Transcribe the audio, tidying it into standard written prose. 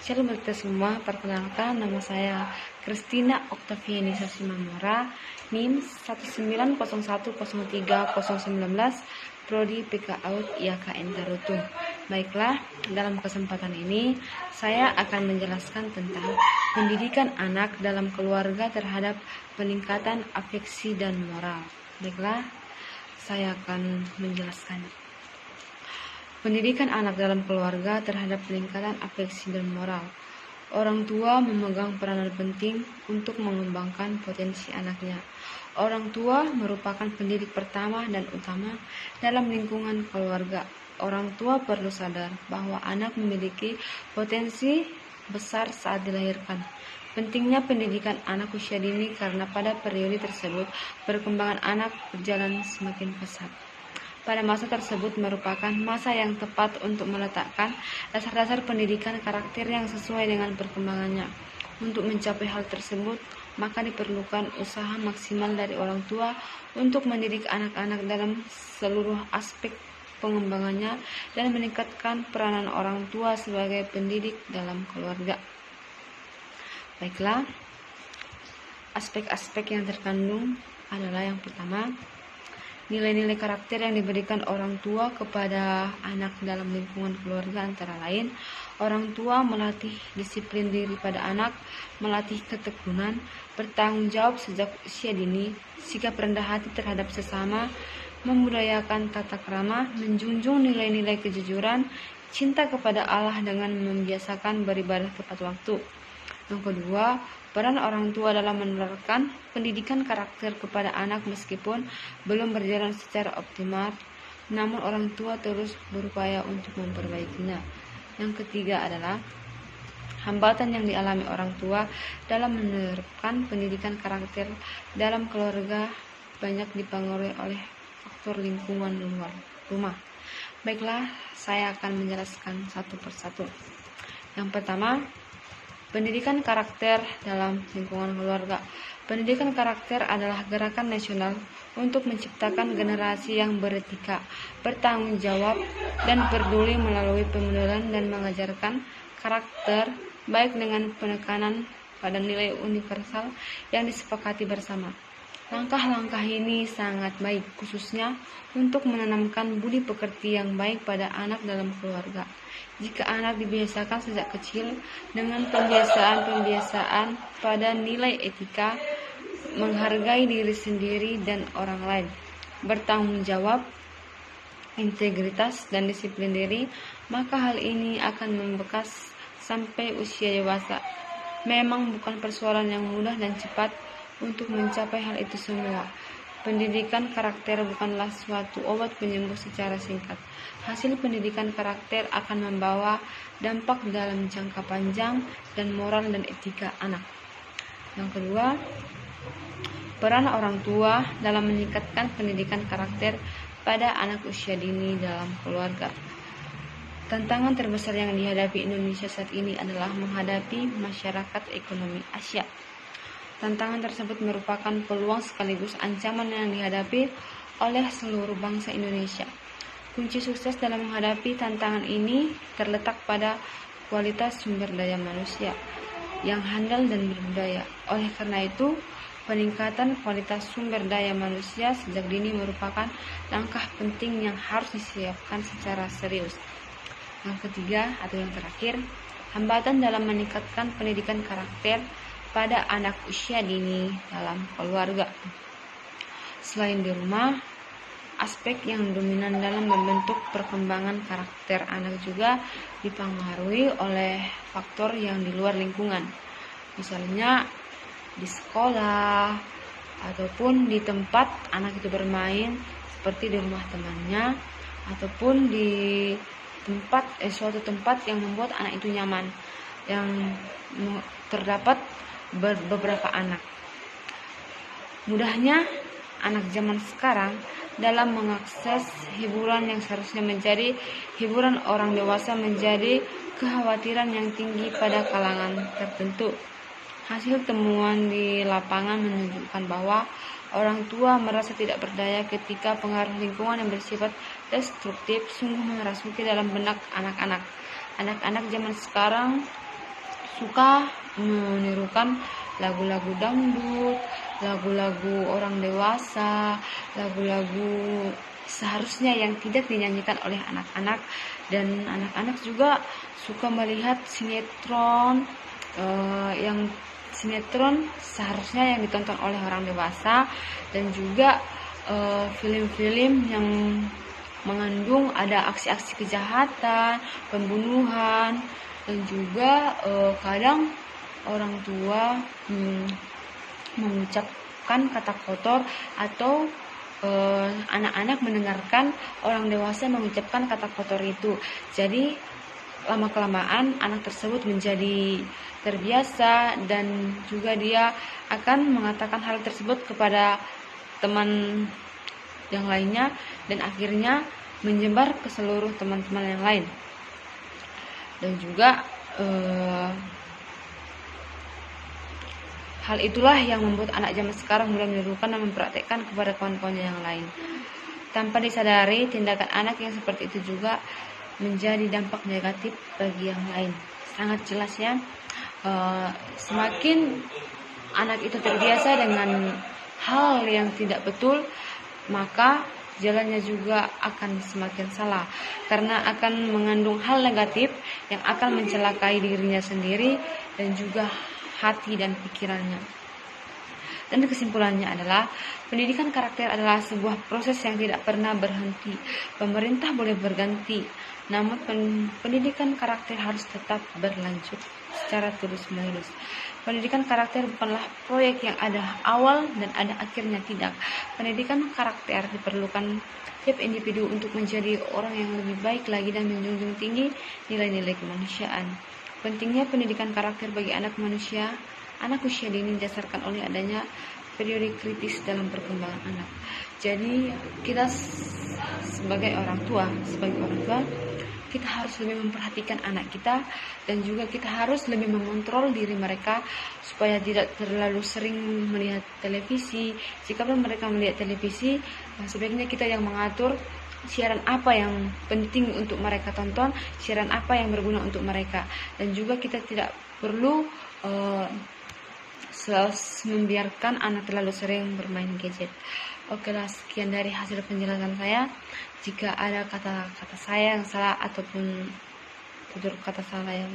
Shalom kita semua, perkenalkan nama saya Christina Oktaviani Sasimamora, NIM 190103019, Prodi PKAUD IAKN Tarutung. Baiklah, dalam kesempatan ini saya akan menjelaskan tentang pendidikan anak dalam keluarga terhadap peningkatan afeksi dan moral. Baiklah, saya akan menjelaskan. Pendidikan anak dalam keluarga terhadap peningkatan afeksi dan moral. Orang tua memegang peranan penting untuk mengembangkan potensi anaknya. Orang tua merupakan pendidik pertama dan utama dalam lingkungan keluarga. Orang tua perlu sadar bahwa anak memiliki potensi besar saat dilahirkan. Pentingnya pendidikan anak usia dini karena pada periode tersebut perkembangan anak berjalan semakin pesat. Pada masa tersebut merupakan masa yang tepat untuk meletakkan dasar-dasar pendidikan karakter yang sesuai dengan perkembangannya. Untuk mencapai hal tersebut, maka diperlukan usaha maksimal dari orang tua untuk mendidik anak-anak dalam seluruh aspek pengembangannya dan meningkatkan peranan orang tua sebagai pendidik dalam keluarga. Baiklah, aspek-aspek yang terkandung adalah yang pertama, nilai-nilai karakter yang diberikan orang tua kepada anak dalam lingkungan keluarga antara lain, orang tua melatih disiplin diri pada anak, melatih ketekunan, bertanggung jawab sejak usia dini, sikap rendah hati terhadap sesama, membudayakan tata krama, menjunjung nilai-nilai kejujuran, cinta kepada Allah dengan membiasakan beribadah tepat waktu. Yang kedua, peran orang tua dalam menerapkan pendidikan karakter kepada anak meskipun belum berjalan secara optimal, namun orang tua terus berupaya untuk memperbaikinya. Yang ketiga adalah hambatan yang dialami orang tua dalam menerapkan pendidikan karakter dalam keluarga banyak dipengaruhi oleh faktor lingkungan luar rumah. Baiklah, saya akan menjelaskan satu persatu. Yang pertama, pendidikan karakter dalam lingkungan keluarga. Pendidikan karakter adalah gerakan nasional untuk menciptakan generasi yang beretika, bertanggung jawab, dan peduli melalui pemodelan dan mengajarkan karakter baik dengan penekanan pada nilai universal yang disepakati bersama. Langkah-langkah ini sangat baik, khususnya untuk menanamkan budi pekerti yang baik pada anak dalam keluarga. Jika anak dibiasakan sejak kecil dengan pembiasaan pada nilai etika, menghargai diri sendiri dan orang lain, bertanggung jawab, integritas, dan disiplin diri, maka hal ini akan membekas sampai usia dewasa. Memang bukan persoalan yang mudah dan cepat untuk mencapai hal itu semua. Pendidikan karakter bukanlah suatu obat penyembuh secara singkat. Hasil pendidikan karakter akan membawa dampak dalam jangka panjang dan moral dan etika anak. Yang kedua, peran orang tua dalam meningkatkan pendidikan karakter pada anak usia dini dalam keluarga. Tantangan terbesar yang dihadapi Indonesia saat ini adalah menghadapi masyarakat ekonomi Asia. Tantangan tersebut merupakan peluang sekaligus ancaman yang dihadapi oleh seluruh bangsa Indonesia. Kunci sukses dalam menghadapi tantangan ini terletak pada kualitas sumber daya manusia yang handal dan berbudaya. Oleh karena itu, peningkatan kualitas sumber daya manusia sejak dini merupakan langkah penting yang harus disiapkan secara serius. Yang ketiga atau yang terakhir, hambatan dalam meningkatkan pendidikan karakter pada anak usia dini dalam keluarga. Selain di rumah, aspek yang dominan dalam membentuk perkembangan karakter anak juga dipengaruhi oleh faktor yang di luar lingkungan. Misalnya di sekolah ataupun di tempat anak itu bermain, seperti di rumah temannya ataupun di suatu tempat yang membuat anak itu nyaman, yang terdapat beberapa anak. Mudahnya anak zaman sekarang dalam mengakses hiburan yang seharusnya menjadi hiburan orang dewasa menjadi kekhawatiran yang tinggi pada kalangan tertentu. Hasil temuan di lapangan menunjukkan bahwa orang tua merasa tidak berdaya ketika pengaruh lingkungan yang bersifat destruktif sungguh merasuki dalam benak anak-anak. Anak-anak zaman sekarang suka menirukan lagu-lagu dangdut, lagu-lagu orang dewasa, lagu-lagu seharusnya yang tidak dinyanyikan oleh anak-anak. Dan anak-anak juga suka melihat sinetron, yang sinetron seharusnya yang ditonton oleh orang dewasa, dan juga film-film yang mengandung ada aksi-aksi kejahatan, pembunuhan, dan juga kadang orang tua mengucapkan kata kotor, atau anak-anak mendengarkan orang dewasa mengucapkan kata kotor itu. Jadi lama-kelamaan anak tersebut menjadi terbiasa, dan juga dia akan mengatakan hal tersebut kepada teman yang lainnya, dan akhirnya menyebar ke seluruh teman-teman yang lain. Dan juga hal itulah yang membuat anak zaman sekarang mulai menirukan dan mempraktekkan kepada kawan-kawannya yang lain. Tanpa disadari, tindakan anak yang seperti itu juga menjadi dampak negatif bagi yang lain. Sangat jelas ya, semakin anak itu terbiasa dengan hal yang tidak betul, maka jalannya juga akan semakin salah, karena akan mengandung hal negatif yang akan mencelakai dirinya sendiri dan juga hati dan pikirannya. Dan kesimpulannya adalah, pendidikan karakter adalah sebuah proses yang tidak pernah berhenti. Pemerintah boleh berganti, namun pendidikan karakter harus tetap berlanjut secara terus-menerus. Pendidikan karakter bukanlah proyek yang ada awal dan ada akhirnya, tidak. Pendidikan karakter diperlukan tiap individu untuk menjadi orang yang lebih baik lagi dan menjunjung tinggi nilai-nilai kemanusiaan. Pentingnya pendidikan karakter bagi anak usia dini didasarkan oleh adanya periode kritis dalam perkembangan anak. Jadi kita sebagai orang tua, kita harus lebih memperhatikan anak kita, dan juga kita harus lebih mengontrol diri mereka supaya tidak terlalu sering melihat televisi. Jika mereka melihat televisi, sebaiknya kita yang mengatur siaran apa yang penting untuk mereka tonton, siaran apa yang berguna untuk mereka. Dan juga kita tidak perlu membiarkan anak terlalu sering bermain gadget. Oke lah, sekian dari hasil penjelasan saya. Jika ada kata-kata saya yang salah ataupun tutur kata salah yang